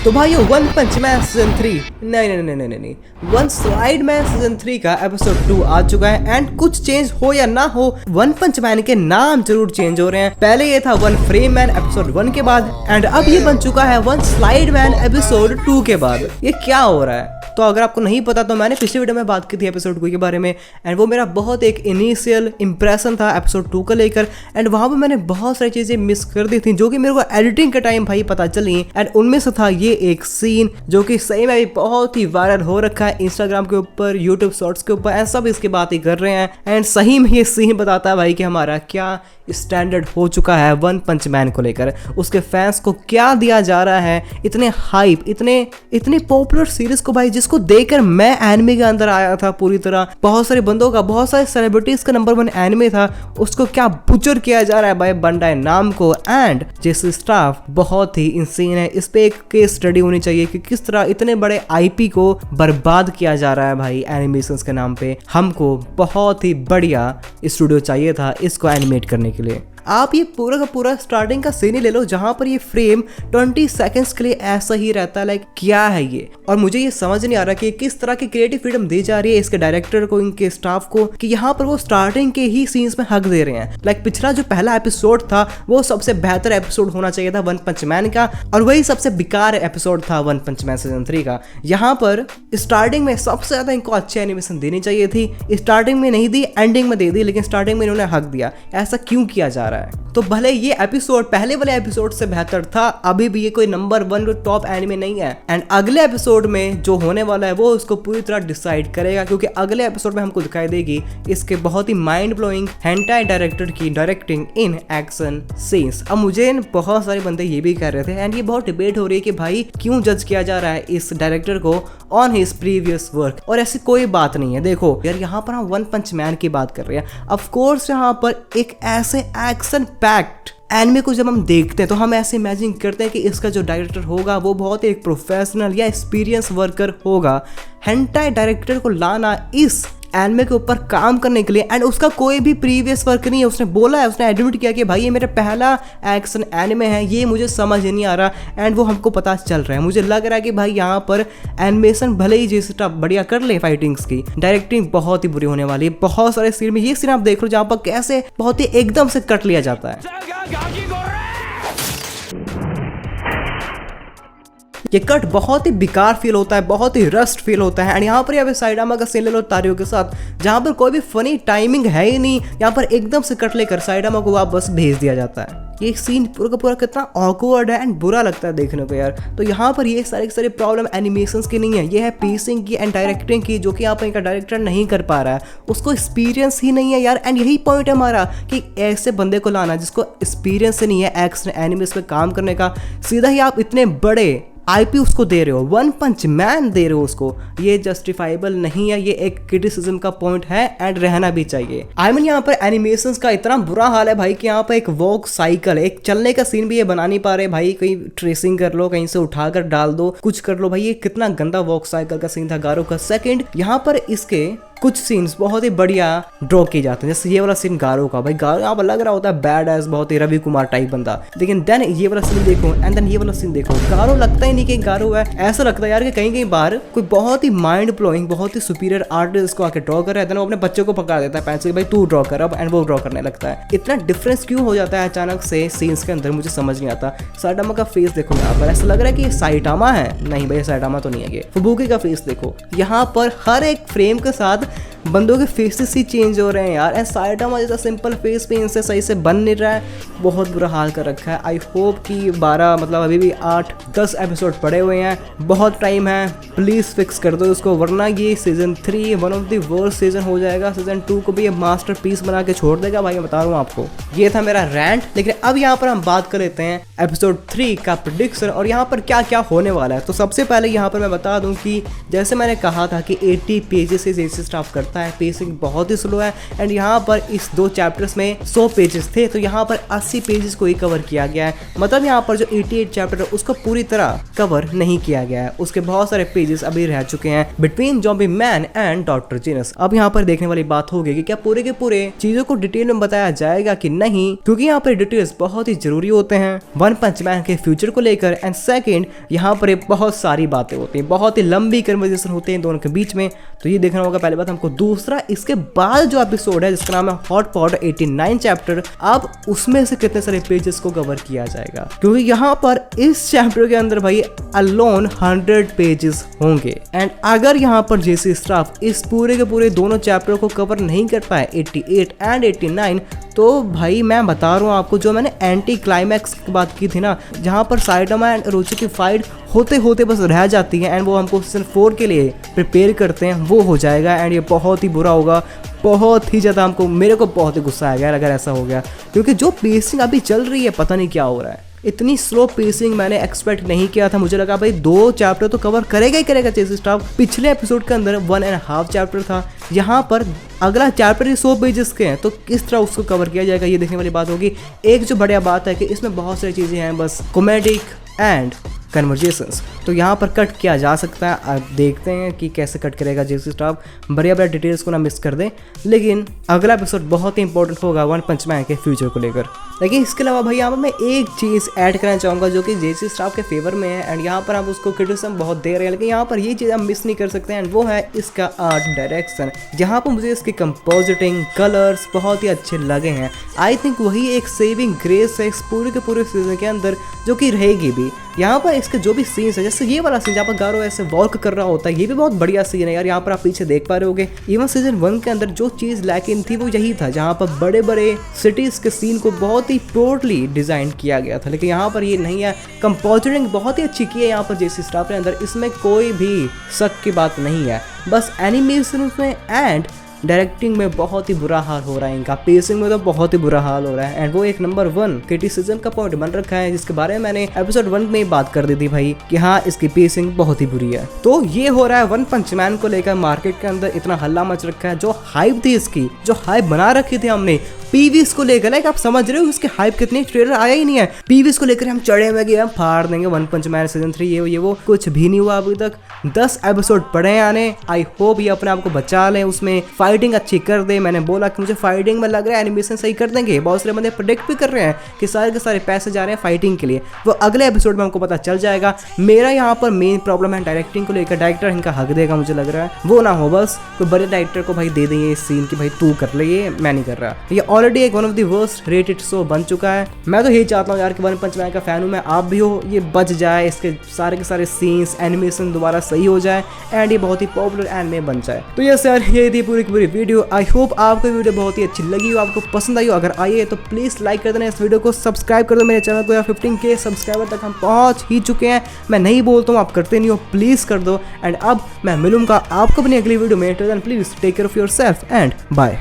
तो भाई वन पंच man season 3 नहीं, वन स्लाइड मैन सीजन 3 का एपिसोड 2 आ चुका है। एंड कुछ चेंज हो या ना हो, वन पंच मैन के नाम जरूर चेंज हो रहे हैं। पहले ये था वन फ्रेम मैन एपिसोड 1 के बाद, एंड अब ये बन चुका है वन स्लाइड मैन एपिसोड 2 के बाद। ये क्या हो रहा है? तो अगर आपको नहीं पता तो मैंने पिछले वीडियो में बात की थी एपिसोड 2 के बारे में, एंड वो मेरा बहुत एक इनिशियल इंप्रेशन था एपिसोड 2 को लेकर। एंड वहां पे मैंने बहुत सारी चीजें मिस कर दी थी जो कि मेरे को एडिटिंग के टाइम भाई पता चली। एंड उनमें से था ये एक सीन जो कि सही में भी बहुत ही वायरल हो रखा है इंस्टाग्राम के ऊपर, यूट्यूब शॉर्ट्स के ऊपर, एंड सब इसकी बात ही कर रहे हैं। एंड सही में ये सीन बताता है भाई कि हमारा क्या स्टैंडर्ड हो चुका है वन पंच मैन को लेकर। उसके फैंस को क्या दिया जा रहा है, इतने हाइप, इतने पॉपुलर सीरीज को भाई, जिसको देखकर मैं एनिमे के अंदर आया था पूरी तरह। बहुत सारे बंदों का, बहुत सारे सेलिब्रिटीज का नंबर 1 एनिमे था, उसको क्या बुचर किया जा रहा है भाई बंडाई नाम को। एंड जिस स्टाफ बहुत ही इंसेन है, इस पे एक केस स्टडी होनी चाहिए कि किस तरह इतने बड़े आईपी को बर्बाद किया जा रहा है भाई एनिमेशंस के नाम पे। हमको बहुत ही बढ़िया स्टूडियो चाहिए था इसको एनिमेट करने के लिए। आप ये पूरा का पूरा स्टार्टिंग का सीन ही ले लो जहां पर ये फ्रेम 20 सेकंड्स के लिए ऐसा ही रहता है। लाइक क्या है ये? और मुझे ये समझ नहीं आ रहा कि किस तरह की क्रिएटिव फ्रीडम दी जा रही है इसके डायरेक्टर को, इनके स्टाफ को, कि यहाँ पर वो स्टार्टिंग के ही सीन्स में हक दे रहे हैं। लाइक पिछला जो पहला एपिसोड था वो सबसे बेहतर एपिसोड होना चाहिए था वन पंच मैन का, और वही सबसे बेकार एपिसोड था वन पंच मैन सीजन 3 का। यहाँ पर स्टार्टिंग में सबसे ज्यादा इनको अच्छी एनिमेशन देनी चाहिए थी, स्टार्टिंग में नहीं दी, एंडिंग में दे दी, लेकिन स्टार्टिंग में इन्होंने हक दिया। ऐसा क्यों किया जा रहा है? तो भले ये एपिसोड पहले वाले एपिसोड से बेहतर था, अभी भी ये कोई नंबर 1 टॉप एनिमे नहीं है। एंड अगले एपिसोड में जो होने वाला है वो उसको पूरी तरह डिसाइड करेगा, क्योंकि अगले एपिसोड में हमको दिखाई देगी इसके बहुत ही माइंड ब्लोइंग हेंटाई डायरेक्टर की डायरेक्टिंग इन एक्शन सीन्स। अब मुझे बहुत सारे बंदे ये भी कह रहे थे, एंड ये बहुत डिबेट हो रही है कि भाई क्यों जज किया जा रहा है इस डायरेक्टर को ऑन हिज प्रीवियस वर्क। और ऐसी कोई बात नहीं है। देखो यार, यहाँ पर हम वन पंच मैन की बात कर रहे हैं। ऑफ कोर्स यहाँ पर एक ऐसे एक्शन पैक्ड एनिमे को जब हम देखते हैं तो हम ऐसे इमेजिन करते हैं कि इसका जो डायरेक्टर होगा वो बहुत ही एक प्रोफेशनल या एक्सपीरियंस वर्कर होगा। हेंटाई डायरेक्टर को लाना इस एनिमे के ऊपर काम करने के लिए, एंड उसका कोई भी प्रीवियस वर्क नहीं है। उसने बोला है, उसने एडमिट किया कि भाई ये मेरा पहला एक्शन एनिमे है, ये मुझे समझ नहीं आ रहा। एंड वो हमको पता चल रहा है। मुझे लग रहा है कि भाई यहाँ पर एनिमेशन भले ही जिस तरह बढ़िया कर ले, फाइटिंग्स की डायरेक्टिंग बहुत ही बुरी होने वाली है। बहुत सारे सीन में ये सीन आप देख लो जहाँ पर कैसे बहुत ही एकदम से कट लिया जाता है। ये कट बहुत ही बेकार फील होता है, बहुत ही रस्ट फील होता है। एंड यहाँ पर साइडामा का सीन ले लो तारियों के साथ, जहाँ पर कोई भी फनी टाइमिंग है ही नहीं, यहाँ पर एकदम से कट लेकर साइडामा को वापस भेज दिया जाता है। ये सीन पूरा का पूरा कितना ऑकवर्ड है एंड बुरा लगता है देखने को यार। तो यहाँ पर ये सारी प्रॉब्लम एनिमेशंस की नहीं है, ये है पेसिंग की एंड डायरेक्टिंग की, जो कि यहाँ पर इनका डायरेक्टर नहीं कर पा रहा है। उसको एक्सपीरियंस ही नहीं है यार। एंड यही पॉइंट है हमारा कि ऐसे बंदे को लाना जिसको एक्सपीरियंस ही नहीं है एक्शन एनिमेस पे काम करने का। सीधा ही आप इतने बड़े आईपी उसको दे रहे हो, वन पंच मैन दे रहे हो उसको, ये जस्टिफाइबल नहीं है। ये एक क्रिटिसिज्म का पॉइंट है एंड रहना भी चाहिए। आई मीन यहाँ पर एनिमेशंस का इतना बुरा हाल है भाई कि यहाँ पर एक वॉक साइकिल, एक चलने का सीन भी ये बना नहीं पा रहे भाई। कहीं ट्रेसिंग कर लो, कहीं से उठाकर डाल दो, कुछ कर लो भाई। ये कितना गंदा वॉक साइकिल का सीन था गारो का। सेकंड, यहाँ पर इसके कुछ सीन्स बहुत ही बढ़िया ड्रॉ किए जाते हैं, जैसे ये वाला सीन गारो का। भाई गारो यहाँ पर लग रहा होता है बैड एस, बहुत ही रवि कुमार टाइप बंदा, लेकिन देन ये वाला सीन देखो एंड देन ये वाला सीन देखो, गारो लगता ही नहीं कि गारो है। ऐसा लगता है यार कि कहीं बाहर कोई बहुत ही माइंड ब्लोइंग, बहुत ही सुपीरियर आर्टिस्ट को आके ड्रॉ कर रहा है, वो अपने बच्चे को पकड़ा देता है पेंसिल, भाई तू ड्रॉ कर अब, एंड वो ड्रॉ करने लगता है। इतना डिफरेंस क्यों हो जाता है अचानक से सीन्स के अंदर, मुझे समझ नहीं आता। साइटामा का फेस देखो, यहाँ पर ऐसा लग रहा है कि ये साइटामा है, नहीं भाई साइटामा तो नहीं है। ये फुबुकी का फेस देखो, यहाँ पर हर एक फ्रेम के साथ बंदों के फेसेस ही चेंज हो रहे हैं यार। एंड साइटामा जैसा सिंपल फेस पे इनसे सही से बन नहीं रहा है, बहुत बुरा हाल कर रखा है। आई होप कि 12 मतलब अभी भी 8-10 एपिसोड पड़े हुए हैं, बहुत टाइम है, प्लीज फिक्स कर दो इसको, वरना ये season 3 one of the worst season हो जाएगा। सीजन 2 को भी ये मास्टर पीस बना के छोड़ देगा भाई, मैं बता रहा हूँ आपको। ये था मेरा रैंट, लेकिन अब यहाँ पर हम बात कर लेते हैं एपिसोड 3 का प्रेडिक्शन और यहाँ पर क्या क्या होने वाला है। तो सबसे पहले यहाँ पर मैं बता दूं कि जैसे मैंने कहा था कि 80 पेजेस से जैसे स्टाफ करता लगता है पेसिंग बहुत ही स्लो है। एंड यहाँ पर इस 2 चैप्टर्स में 100 पेजेस थे, तो यहाँ पर 80 पेजेस को ही कवर किया गया है। मतलब यहाँ पर जो 88 चैप्टर है उसको पूरी तरह कवर नहीं किया गया है, उसके बहुत सारे पेजेस अभी रह चुके हैं between zombie man and doctor Janus. अब यहाँ पर देखने वाली बात होगी कि क्या पूरे के पूरे चीजों को डिटेल में बताया जाएगा कि नहीं, क्योंकि यहाँ पर डिटेल्स बहुत ही जरूरी होते हैं वन पंच मैन के फ्यूचर को लेकर। एंड सेकंड, यहाँ पर बहुत सारी बातें होती हैं, बहुत ही लंबी कन्वर्सेशन होते हैं दोनों के बीच में, तो ये देखना होगा पहले बात हमको। दूसरा, इसके बाद जो एपिसोड है जिसका नाम है हॉट पॉट 89 चैप्टर, अब उसमें से कितने सारे पेजेस को कवर किया जाएगा, क्योंकि यहाँ पर इस चैप्टर के अंदर भाई अलोन 100 पेजेस होंगे। एंड अगर यहाँ पर जेसी स्टाफ इस पूरे के पूरे दोनों चैप्टर को कवर नहीं कर पाए 88 एंड 89, तो भाई मैं बता रहा हूँ आपको, जो मैंने एंटी क्लाइमैक्स की बात की थी ना, जहाँ पर साइटोमा एंड रोची की फाइट होते होते बस रह जाती है एंड वो हमको सीजन 4 के लिए प्रिपेयर करते हैं, वो हो जाएगा। एंड ये बहुत ही बुरा होगा, बहुत ही ज़्यादा हमको, मेरे को बहुत ही गुस्सा आएगा अगर ऐसा हो गया, क्योंकि जो पेसिंग अभी चल रही है पता नहीं क्या हो रहा है। इतनी स्लो पेसिंग मैंने एक्सपेक्ट नहीं किया था। मुझे लगा भाई 2 चैप्टर तो कवर करेगा ही करेगा जेसी स्टाफ। पिछले एपिसोड के अंदर 1.5 चैप्टर था, यहाँ पर अगला चैप्टर ही 100 पेजेस के हैं, तो किस तरह उसको कवर किया जाएगा ये देखने वाली बात होगी। एक जो बढ़िया बात है कि इसमें बहुत सारी चीज़ें हैं, बस कॉमेडिक एंड कन्वर्जेशंस, तो यहाँ पर कट किया जा सकता है। अब देखते हैं कि कैसे कट करेगा जेसी स्टाफ, बढ़िया बढ़िया डिटेल्स को ना मिस कर दें। लेकिन अगला एपिसोड बहुत ही इंपॉर्टेंट होगा वन पंच मैन के फ्यूचर को लेकर। लेकिन इसके अलावा भाई यहाँ पर मैं एक चीज़ ऐड करना चाहूँगा जो कि जेसी स्टाफ के फेवर में है, एंड यहाँ पर हम उसको क्रिटिसिज्म बहुत दे रहे हैं, लेकिन यहाँ पर ये चीज़ हम मिस नहीं कर सकते हैं, एंड वो है इसका आर्ट डायरेक्शन। जहाँ पर मुझे इसकी कंपोजिटिंग, कलर्स बहुत ही अच्छे लगे हैं। आई थिंक वही एक सेविंग ग्रेस है इस पूरे के पूरे सीजन के अंदर, जो कि रहेगी भी। यहाँ पर इसके जो भी सीन्स है, जैसे ये वाला सीन जहाँ पर गारो ऐसे वॉक कर रहा होता है, ये भी बहुत बढ़िया सीन है यार। यहाँ पर आप पीछे देख पा रहे होगे, इवन सीजन 1 के अंदर जो चीज़ लैकिंग थी वो यही था, जहाँ पर बड़े बड़े सिटीज़ के सीन को बहुत ही प्योरली डिज़ाइन किया गया था, लेकिन यहाँ पर ये नहीं है। कंपोजिटिंग बहुत ही अच्छी की है यहाँ पर जेसी स्टाफ ने अंदर, इसमें कोई भी शक की बात नहीं है। बस एनिमेशन में एंड डायरेक्टिंग में बहुत ही बुरा हाल हो रहा है इनका, पेसिंग में तो बहुत ही बुरा हाल हो रहा है। एंड वो एक नंबर 1 क्रिटिसिज्म का पॉइंट बन रखा है, जिसके बारे में मैंने एपिसोड 1 में बात कर दी थी भाई कि हाँ इसकी पेसिंग बहुत ही बुरी है। तो ये हो रहा है वन पंच मैन को लेकर, मार्केट के अंदर इतना हल्ला मच रखा है। जो हाइप थी इसकी, जो हाइप बना रखी थी हमने पीवीस को लेकर, लाइक आप समझ रहे हो उसकी हाइप कितनी, ट्रेलर आया ही नहीं है, पीवीस को लेकर हम चढ़े हुए कि हम फाड़ देंगे वन पंच मैन सीजन 3, ये वो कुछ भी नहीं हुआ अभी तक। 10 एपिसोड पड़े हैं आने, आई होप ये अपने आप को बचा लें, उसमें फाइटिंग अच्छी कर दे। मैंने बोला कि मुझे फाइटिंग में लग रहा है एनिमेशन सही कर देंगे, बहुत सारे बंदे प्रेडिक्ट भी कर रहे हैं कि सारे के सारे पैसे जा रहे हैं फाइटिंग के लिए, वो अगले एपिसोड में हमको पता चल जाएगा। मेरा यहाँ पर मेन प्रॉब्लम है डायरेक्टिंग को लेकर, डायरेक्टर इनका हक देगा मुझे लग रहा है, वो ना हो बस कोई बड़े डायरेक्टर को भाई दे देंगे इस सीन की भाई तू कर ले, ये मैं नहीं कर रहा। ये ऑलरेडी एक one of the worst rated show बन चुका है। मैं तो यही चाहता हूँ यार कि वन पंच मैन का फैन हूँ मैं, आप भी हो, ये बच जाए, इसके सारे के सारे सीन्स एनिमेशन दोबारा सही हो जाए एंड ये बहुत ही पॉपुलर एनिमे बन जाए। तो यस यार, ये थी पूरी की पूरी वीडियो। आई होप आपको वीडियो बहुत ही अच्छी लगी हो, आपको पसंद आई हो। अगर आई है तो प्लीज़ लाइक कर देना, इस वीडियो को सब्सक्राइब कर दो मेरे चैनल को। यार 15K सब्सक्राइबर तक हम पहुँच ही चुके हैं, मैं नहीं बोलता हूँ आप करते नहीं हो, प्लीज़ कर दो। एंड अब मैं मिलूंगा आपको अपनी अगली वीडियो में, please take care of yourself and bye.